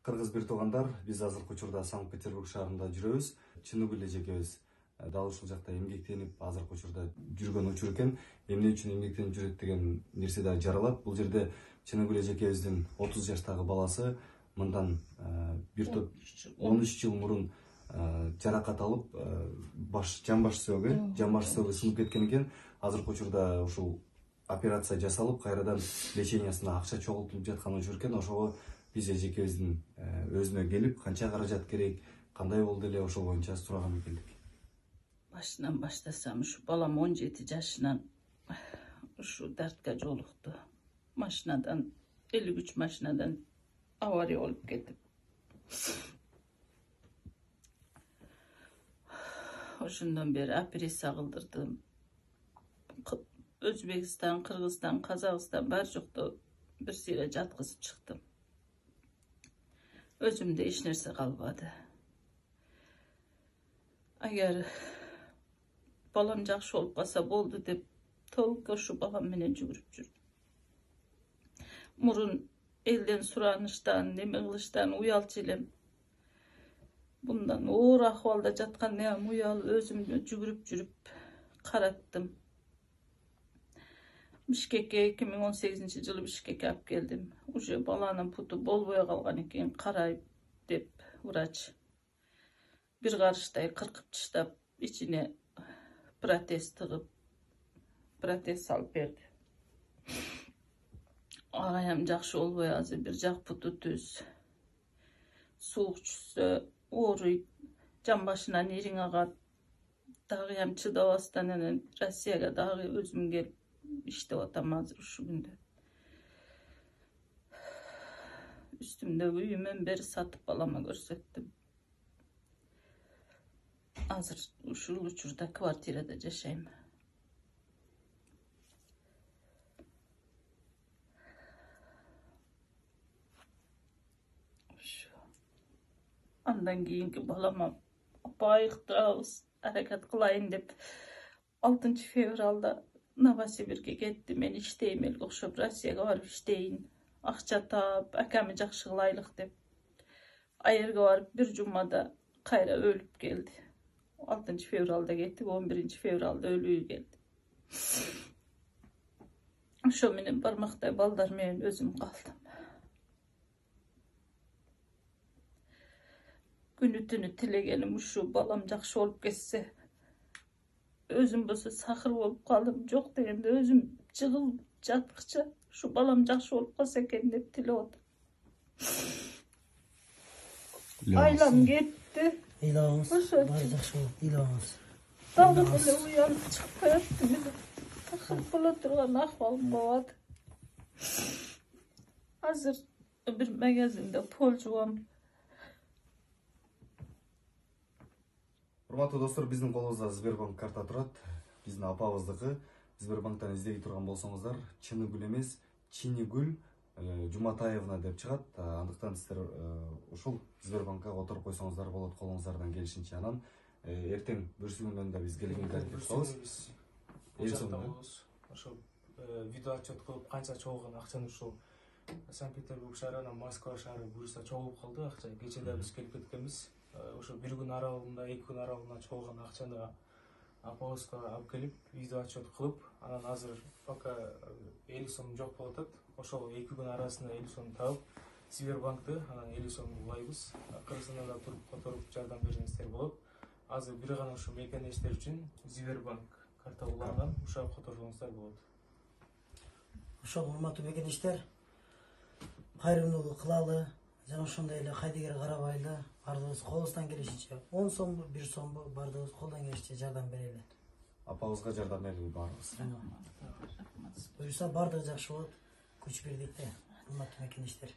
Кыргыз бир туугандар, биз азыркы учурда Санкт-Петербург шаарында жүрөбүз. Чыныгүл эжекебиз дал ушул жакта эмгектенип азыркы учурда жүргөн учур экен. Эмне үчүн эмгектенип жүрөт деген нерсе да жаралат. Бул жерде Чыныгүл эжекебиздин 30 жаштагы баласы мындан 13 жыл мурун жаракат алып, жан баш сөөгү сынып кеткен экен. Азыркы учурда ушул операция жасалып, кайрадан лечениясына акча чогултулуп жаткан учур экен. Ошого биз эжекебиздин өзүнө келип, канча каражат керек, кандай болду эле, ошол боюнча сураган келдик. Башынан баштасам, ушу балам 17 жашынан ушу дартка жолукту. Машинадан, 53 машинадан авария болуп кетип. Ошондон бери операция кылдырдым. Өзбекстан, Кыргызстан, Казакстан бар жокто бир сыйра жаткызып чыктым. Өзүмдө эч нерсе калбады. Агер балам жакшы болуп калса болду деп толук ушу балам менен жүгүрүп жүрдүм. Мурун элден сураныштан, неме кылыштан уялчу элем. Bundan оор акыбалда жаткан уял өзүмдү жүгүрүп жүрүп караттым. Бишкекке 2018 жылы Бишкекке алып келдим. Уже баланын путу болбой калган экен, карайып деп врач бир карыштай кыркып таштап, ичине протез тыгып, протез салып берди. Агайым жакшы болбой, азыр бир жак путу түз. Суук түшсө ооруйт, жан башынан ириң агат. Дагы чыдабастан анан Россияга дагы өзүм келип иштеп атам азыр ушу күндө. Үстүмдөгү үйүмөн бери сатып балама көрсөттүм. Азыр ушул учурда квартирада жашайм. Андан кийинки балама байыктырабыз, аракет кылайын деп 6 февралда Новосибирге кетти. Мен иштейм элге окшоп, Россияга барып иштейин, акча таап, акамы жакшы кылайлык деп. Айерге барып бир жумада кайра өлүп келди. 6 февралда кетти, 11 февралда өлүп келди. Ошо менен бармактай балдар менен өзүм калдым. Күнү түнү тилегеним ушу балам жакшы болуп кетсе. Өзүм болсо сахыр болуп калдым, жок дегенде өзүм жыгылып жаткыча ушу балам жакшы болуп калса экен деп тилеп атам. Айлам кетти. Ыйлабыңыз, баары жакшы болот, ыйлабыңыз. Дагы эле уянып чыгып калаттым. Такыр боло турган акыбалым болот. Азыр бир магазинде пол жуам. Урматтуу достор, биздин колубузда Сбербанк карта турат. Биздин апабыздыкы. Сбербанктан издей турган болсоңуздар, Чыныгүл эмес, Чинигүл Жуматаевна деп чыгат. Андыктан сиздер ушул Сбербанкка которуп койсоңуздар болот, колуңуздардан келишинче. Анан эртең бүрсүгүндөн да биз келгенге аракет кылабыз. Ошо видео отчет кылып канча чогулган акчаны ушул Санкт-Петербург шаарынан Москва шаары буюрса чогулуп калды акча. Кече да биз келип кеткенбиз. Ошо бир күн аралыгында, 2 күн аралыгында чогулган акчаны апабызга алып келип, видео отчет кылып, анан азыр пока 50 сом жок болуп атат. Ошол 2 күн арасында 50 сом табып, Сбербанкты анан 50 сом улайбыз. Кыргызстандан да туруп которуп жардам берсеңиздер болот. Азыр бир гана ушу мекенештер үчүн Сбербанк карта уланган, ушуга которсоңуздар болот. Ошол урматтуу мекенештер, кайрымдуулук кылалы, жана ошондой эле кайдыгер карабайлы, бардыгыбыз колубуздан келишинче 10 сомбу, 1 сомбу бардыгыбыз колдон келишинче жардам берели. Апабызга жардам берели баарыбыз. Буюрса бардыгы жакшы болот. Күч бирдикте, урматтуу мекенештер.